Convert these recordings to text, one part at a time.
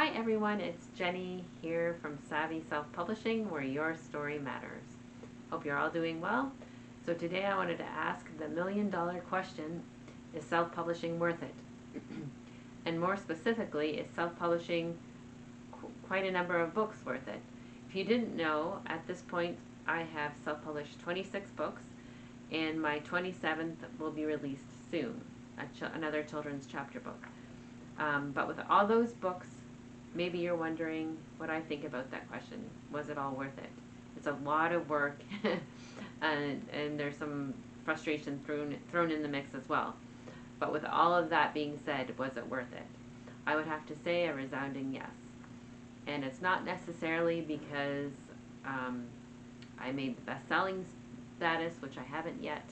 Hi everyone, it's Jenny here from Savvy Self-Publishing, where your story matters. Hope you're all doing well. So today I wanted to ask the million-dollar question, is self-publishing worth it? And more specifically, is self-publishing quite a number of books worth it? If you didn't know, at this point I have self-published 26 books, and my 27th will be released soon, another children's chapter book. But with all those books, maybe you're wondering what I think about that question. Was it all worth it? It's a lot of work, and there's some frustration thrown in the mix as well. But with all of that being said, was it worth it? I would have to say a resounding yes. And it's not necessarily because I made the best-selling status, which I haven't yet,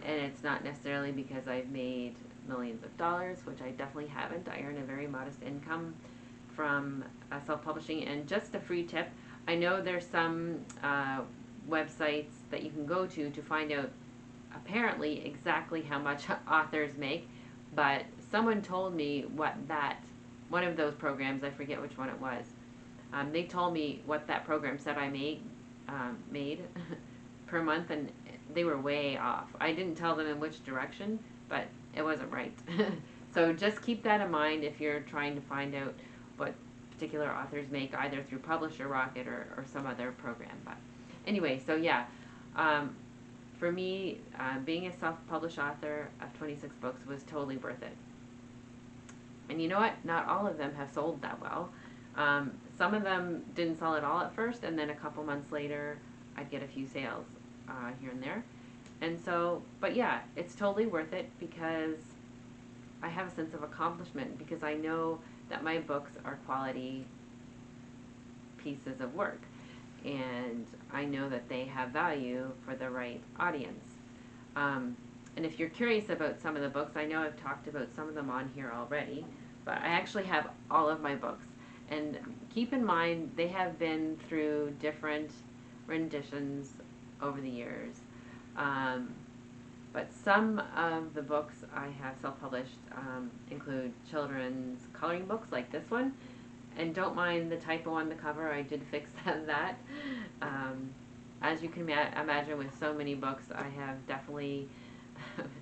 and it's not necessarily because I've made millions of dollars, which I definitely haven't. I earn a very modest income from self-publishing. And just a free tip, I know there's some websites that you can go to find out apparently exactly how much authors make, but someone told me what one of those programs, I forget which one it was, they told me what that program said I made per month, and they were way off. I didn't tell them in which direction, but it wasn't right. So just keep that in mind if you're trying to find out what particular authors make, either through Publisher Rocket or some other program. But anyway, so yeah, for me, being a self-published author of 26 books was totally worth it. And you know what? Not all of them have sold that well. Some of them didn't sell at all at first, and then a couple months later, I'd get a few sales here and there. And so, but yeah, it's totally worth it because I have a sense of accomplishment, because I know that my books are quality pieces of work, and I know that they have value for the right audience. And if you're curious about some of the books, I know I've talked about some of them on here already, but I actually have all of my books. And keep in mind, they have been through different renditions over the years. But some of the books I have self-published include children's coloring books like this one. And don't mind the typo on the cover, I did fix that. As you can imagine, with so many books, I have definitely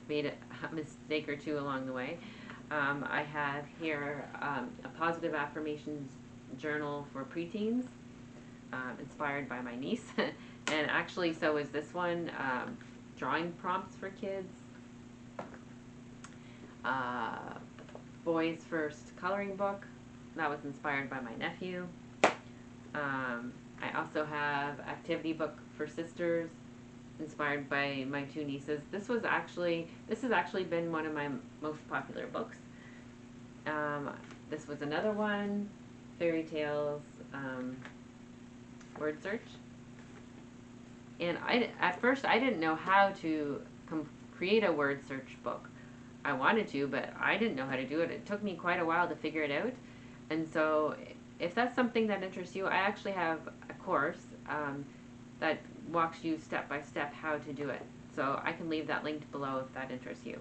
made a mistake or two along the way. I have here a positive affirmations journal for preteens, inspired by my niece. And actually, so is this one, drawing prompts for kids, boys' first coloring book, that was inspired by my nephew. I also have activity book for sisters, inspired by my two nieces. This has actually been one of my most popular books. This was another one, fairy tales, word search. And at first I didn't know how to create a word search book. I wanted to, but I didn't know how to do it. It took me quite a while to figure it out. And so if that's something that interests you, I actually have a course that walks you step by step how to do it. So I can leave that linked below if that interests you.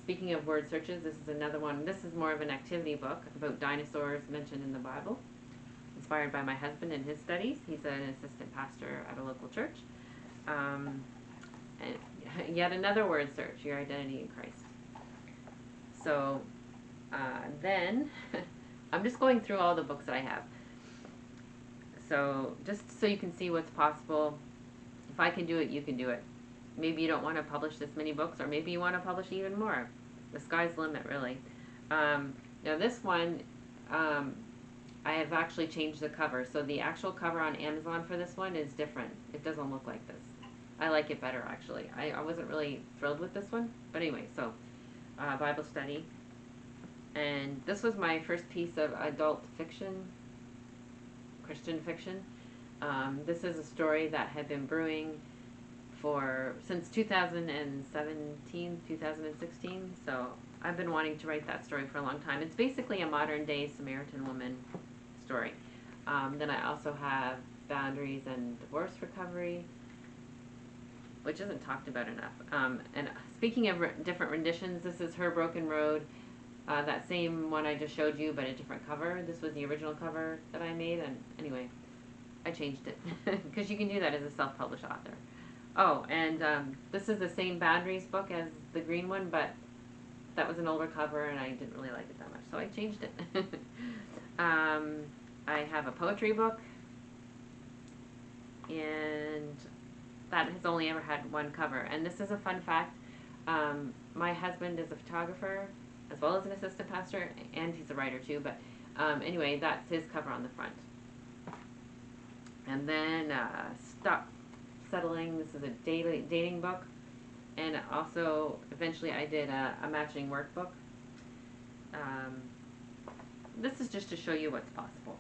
Speaking of word searches, this is another one. This is more of an activity book about dinosaurs mentioned in the Bible, inspired by my husband and his studies. He's an assistant pastor at a local church. And yet another word search, your identity in Christ. So then, I'm just going through all the books that I have. So just so you can see what's possible. If I can do it, you can do it. Maybe you don't want to publish this many books, or maybe you want to publish even more. The sky's the limit, really. Now this one, I have actually changed the cover. So the actual cover on Amazon for this one is different. It doesn't look like this. I like it better, actually. I wasn't really thrilled with this one. But anyway, so Bible study. And this was my first piece of adult fiction, Christian fiction. This is a story that had been brewing since 2017, 2016. So I've been wanting to write that story for a long time. It's basically a modern day Samaritan woman story. Then I also have boundaries and divorce recovery, which isn't talked about enough. And speaking of different renditions, this is Her Broken Road. That same one I just showed you, but a different cover. This was the original cover that I made, and anyway, I changed it because you can do that as a self-published author. Oh, and this is the same Boundaries book as the green one, but that was an older cover, and I didn't really like it that much, so I changed it. I have a poetry book, and that has only ever had one cover. And this is a fun fact. My husband is a photographer as well as an assistant pastor, and he's a writer too, but anyway, that's his cover on the front. And then Stop Settling, this is a dating book, and also eventually I did a matching workbook. This is just to show you what's possible.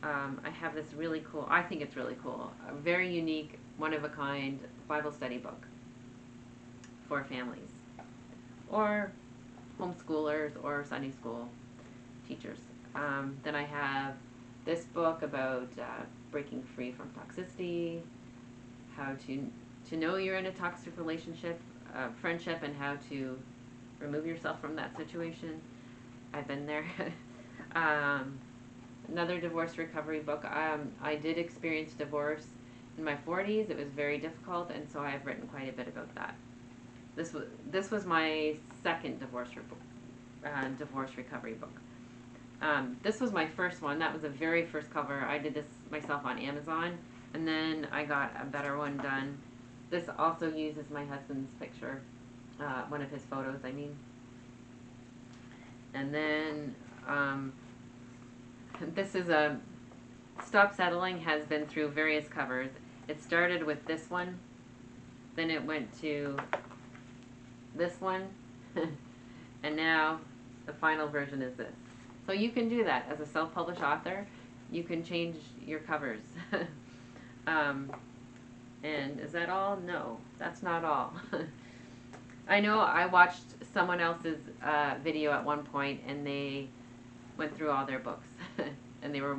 I have this really cool, I think it's really cool, a very unique, one-of-a-kind Bible study book for families, or homeschoolers, or Sunday school teachers. Then I have this book about breaking free from toxicity, how to know you're in a toxic relationship, friendship, and how to remove yourself from that situation. I've been there. Another divorce recovery book. I did experience divorce in my 40s. It was very difficult, and so I've written quite a bit about that. This was my second divorce recovery book. This was my first one. That was the very first cover. I did this myself on Amazon, and then I got a better one done. This also uses my husband's picture, one of his photos, I mean. And then this is a Stop Settling, has been through various covers. It started with this one, then it went to this one, and now the final version is this. So you can do that as a self-published author. You can change your covers. And is that all? No, that's not all. I know I watched someone else's video at one point, and they went through all their books, and they were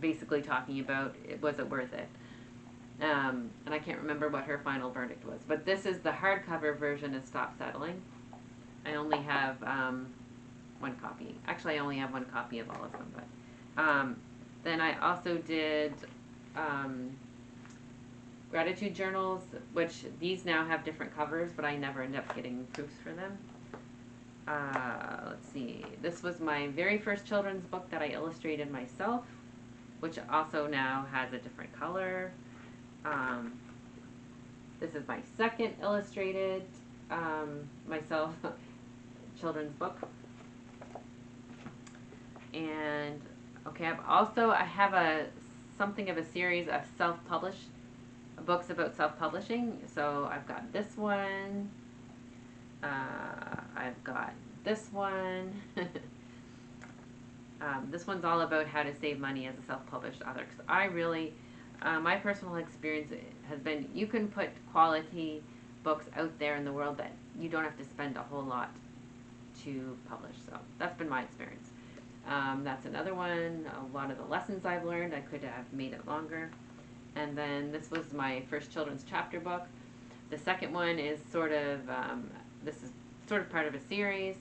basically talking about, was it worth it? And I can't remember what her final verdict was. But this is the hardcover version of Stop Settling. I only have one copy. Actually, I only have one copy of all of them. But then I also did gratitude journals, which these now have different covers, but I never end up getting proofs for them. Let's see. This was my very first children's book that I illustrated myself, which also now has a different color. This is my second illustrated myself children's book. And okay, I have something of a series of self-published books about self-publishing. So I've got this one. I've got this one. This one's all about how to save money as a self-published author. 'Cause I really, my personal experience has been, you can put quality books out there in the world that you don't have to spend a whole lot to publish. So that's been my experience. That's another one. A lot of the lessons I've learned, I could have made it longer. And then this was my first children's chapter book. The second one is this is sort of part of a series,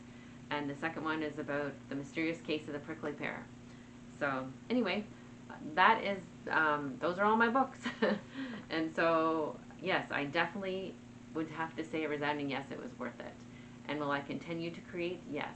and the second one is about the mysterious case of the prickly pear. So anyway, that is, those are all my books. And so, yes, I definitely would have to say a resounding yes, it was worth it. And will I continue to create? Yes.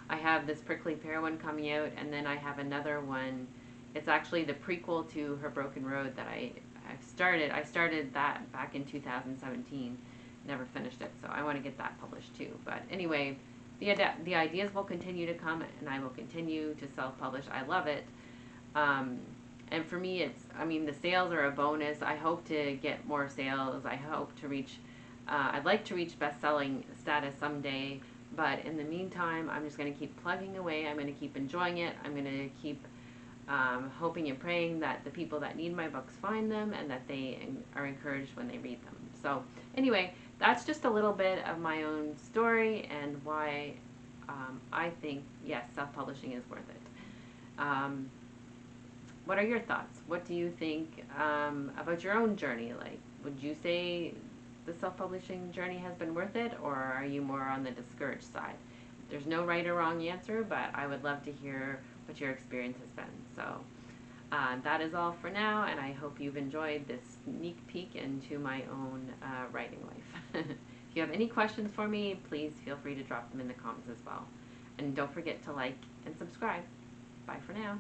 I have this prickly pear one coming out, and then I have another one. It's actually the prequel to Her Broken Road that I've started. I started that back in 2017. Never finished it, so I want to get that published too. But anyway, the ideas will continue to come, and I will continue to self-publish. I love it. And for me, the sales are a bonus. I hope to get more sales. I hope to reach, I'd like to reach best-selling status someday. But in the meantime, I'm just going to keep plugging away. I'm going to keep enjoying it. I'm going to keep hoping and praying that the people that need my books find them, and that they are encouraged when they read them. So anyway, that's just a little bit of my own story and why I think, yes, self-publishing is worth it. What are your thoughts? What do you think about your own journey? Like, would you say the self-publishing journey has been worth it, or are you more on the discouraged side? There's no right or wrong answer, but I would love to hear what your experience has been. So that is all for now, and I hope you've enjoyed this sneak peek into my own writing life. If you have any questions for me, please feel free to drop them in the comments as well. And don't forget to like and subscribe. Bye for now.